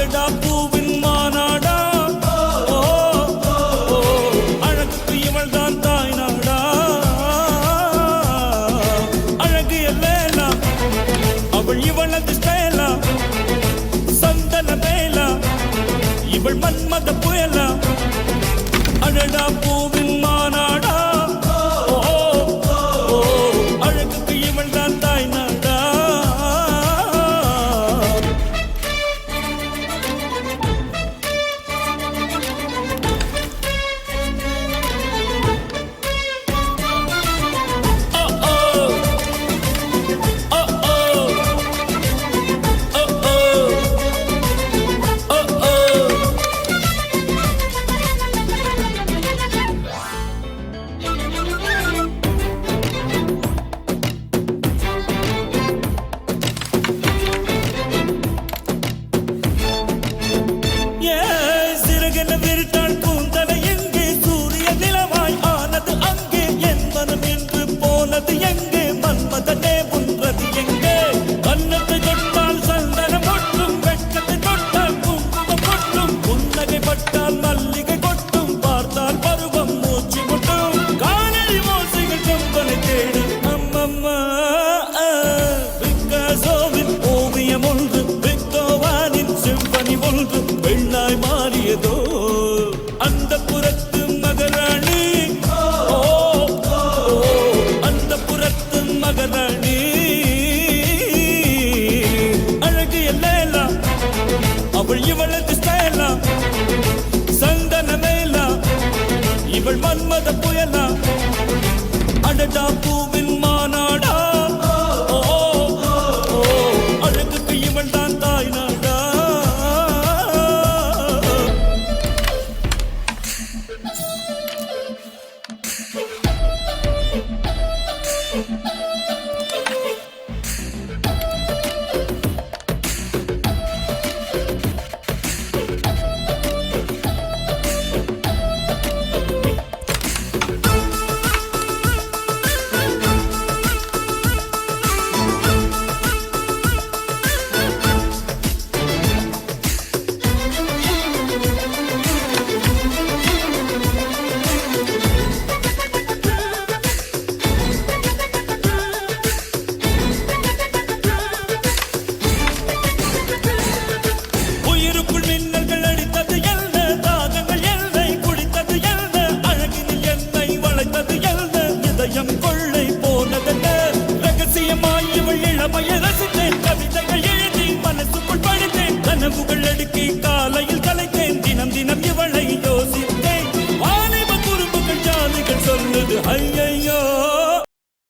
அடடா பூவின் மாநாடா, அழகுக்கு இவள் தான் தாய் நாடா. அழகு எல்லேலா அவள் இவளது ஸ்டைலா, சந்தன மேலா இவள் மன்மத புயலா. அடடா பூவின் மாநாடா, அழகுக்கு இவள் தான் தாய் நாடா. அந்த புறத்து மகராணி, அந்த புறத்து மகராணி. அழகு எல்லேலா அவள் இவளது ஸ்டைலா, சந்தன மேலா இவள் மன்மத புயலா. அடடா பூவின் மாநாடா, அழகுக்கு இவள் தான் தாய் நாடா. கொள்ளை போனதென்ன ரகசியமாய் இவள் இளமையை ரசித்தேன். கவிதைகள் எழுதி மனசுக்குள் படித்தேன், கனவுகள் அடுக்கி காலையில் கலைத்தேன். தினம் தினம் இவளை யோசித்தேன். வாலிப குறும்புகள் ஜாலிகள் சொல்லுது ஐயையோ